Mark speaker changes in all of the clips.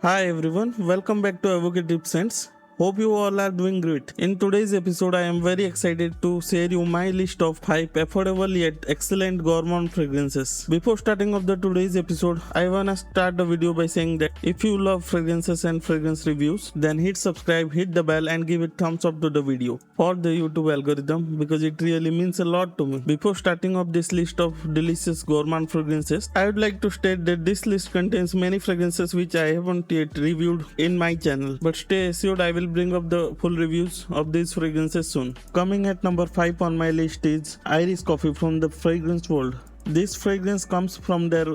Speaker 1: Hi everyone, welcome back to Advocate Tips Sense. Hope you all are doing great. In today's episode, I am very excited to share you my list of 5 affordable yet excellent gourmand fragrances. Before starting off the today's episode, I wanna start the video by saying that if you love fragrances and fragrance reviews, then hit subscribe, hit the bell and give it thumbs up to the video for the YouTube algorithm because it really means a lot to me. Before starting off this list of delicious gourmand fragrances, I would like to state that this list contains many fragrances which I haven't yet reviewed in my channel. But stay assured, I will bring up the full reviews of these fragrances soon. Coming at number 5 on my list is Irish Coffee from the Fragrance World. This fragrance comes from their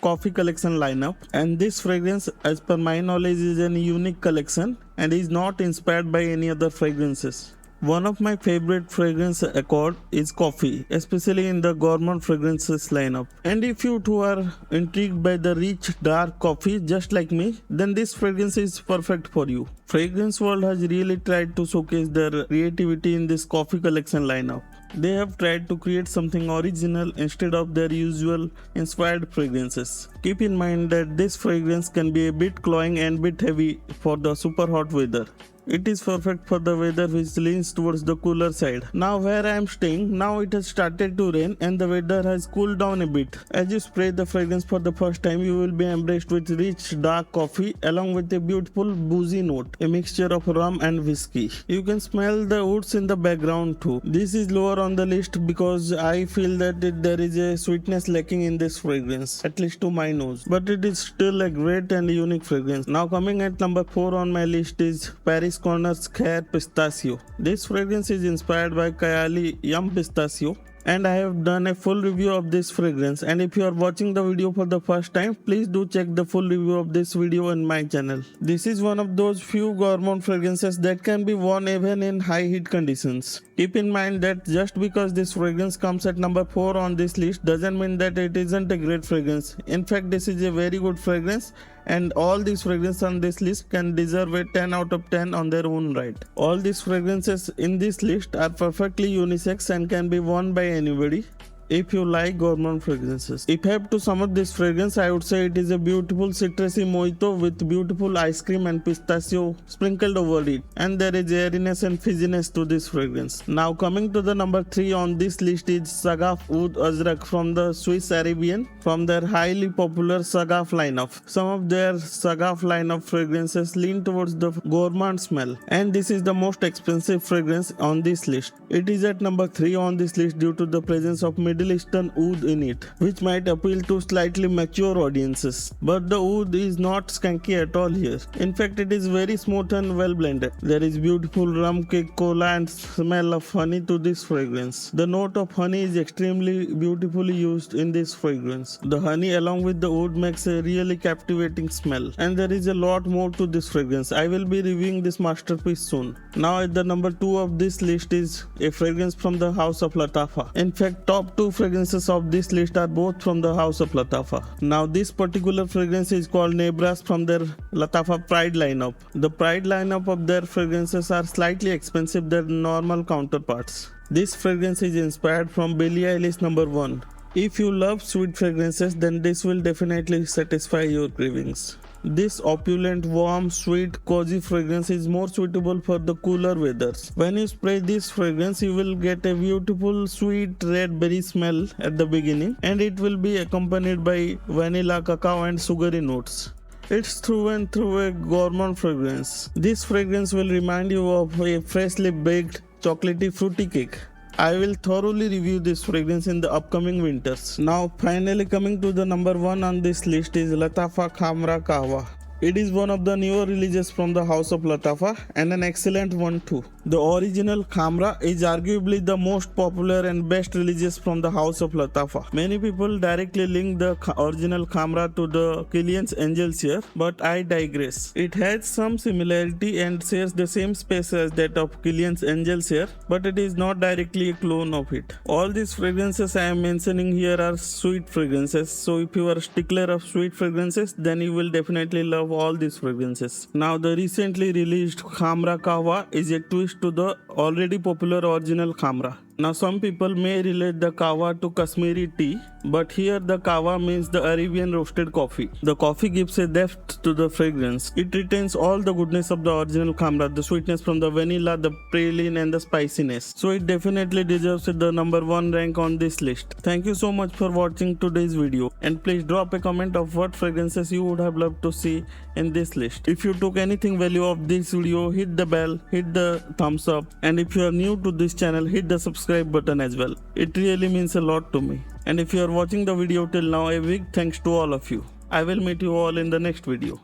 Speaker 1: coffee collection lineup, and this fragrance, as per my knowledge, is a unique collection and is not inspired by any other fragrances. One of my favorite fragrance accord is coffee, especially in the gourmand fragrances lineup. And if you too are intrigued by the rich dark coffee just like me, then this fragrance is perfect for you. Fragrance World has really tried to showcase their creativity in this coffee collection lineup. They have tried to create something original instead of their usual inspired fragrances. Keep in mind that this fragrance can be a bit cloying and bit heavy for the super hot weather. It is perfect for the weather which leans towards the cooler side. Now where I am staying, now it has started to rain and the weather has cooled down a bit. As you spray the fragrance for the first time, you will be embraced with rich dark coffee along with a beautiful boozy note, a mixture of rum and whiskey. You can smell the woods in the background too. This is lower on the list because I feel that there is a sweetness lacking in this fragrance, at least to my nose. But it is still a great and unique fragrance. Now coming at number 4 on my list is Paris Corner's Khair Pistachio. This fragrance is inspired by Kayali Yum Pistachio, and I have done a full review of this fragrance, and if you are watching the video for the first time, please do check the full review of this video on my channel. This is one of those few gourmand fragrances that can be worn even in high heat conditions. Keep in mind that just because this fragrance comes at number 4 on this list doesn't mean that it isn't a great fragrance. In fact, this is a very good fragrance, and all these fragrances on this list can deserve a 10 out of 10 on their own right. All these fragrances in this list are perfectly unisex and can be worn by anybody if you like gourmand fragrances. If I have to sum up this fragrance, I would say it is a beautiful citrusy mojito with beautiful ice cream and pistachio sprinkled over it, and there is airiness and fizziness to this fragrance. Now coming to the number 3 on this list is Shaghaf Oud Azraq from the Swiss Arabian, from their highly popular Shaghaf lineup. Some of their Shaghaf lineup fragrances lean towards the gourmand smell, and this is the most expensive fragrance on this list. It is at number 3 on this list due to the presence of Middle Eastern oud in it, which might appeal to slightly mature audiences. But the oud is not skanky at all here. In fact, it is very smooth and well blended. There is beautiful rum cake, cola and smell of honey to this fragrance. The note of honey is extremely beautifully used in this fragrance. The honey along with the oud makes a really captivating smell, and there is a lot more to this fragrance. I will be reviewing this masterpiece soon. Now at the number 2 of this list is a fragrance from the house of Lattafa. In fact, top 2 fragrances of this list are both from the house of Lattafa. Now this particular fragrance is called Nebras from their Lattafa Pride lineup. The Pride lineup of their fragrances are slightly expensive than normal counterparts. This fragrance is inspired from Billie Eilish number 1. If you love sweet fragrances, then this will definitely satisfy your cravings. This opulent, warm, sweet, cozy fragrance is more suitable for the cooler weathers. When you spray this fragrance, you will get a beautiful, sweet red berry smell at the beginning, and it will be accompanied by vanilla, cacao and sugary notes. It's through and through a gourmand fragrance. This fragrance will remind you of a freshly baked, chocolatey, fruity cake. I will thoroughly review this fragrance in the upcoming winters. Now finally coming to the number 1 on this list is Lattafa Kamra Qahwa. It is one of the newer releases from the house of Lattafa and an excellent one too. The original Khamrah is arguably the most popular and best releases from the house of Lattafa. Many people directly link the original Khamrah to the Killian's Angels here, but I digress. It has some similarity and shares the same space as that of Killian's Angels here, but it is not directly a clone of it. All these fragrances I am mentioning here are sweet fragrances, so if you are a stickler of sweet fragrances, then you will definitely love all these fragrances. Now the recently released Khamrah Qahwa is a twist to the already popular original Khamrah. Now some people may relate the Qahwa to Kashmiri tea, but here the Qahwa means the Arabian roasted coffee. The coffee gives a depth to the fragrance. It retains all the goodness of the original Khamrah, the sweetness from the vanilla, the praline and the spiciness. So it definitely deserves the number 1 rank on this list. Thank you so much for watching today's video, and please drop a comment of what fragrances you would have loved to see in this list. If you took anything value of this video, hit the bell, hit the thumbs up, and if you are new to this channel, hit the subscribe button as well. It really means a lot to me. And if you are watching the video till now, a big thanks to all of you. I will meet you all in the next video.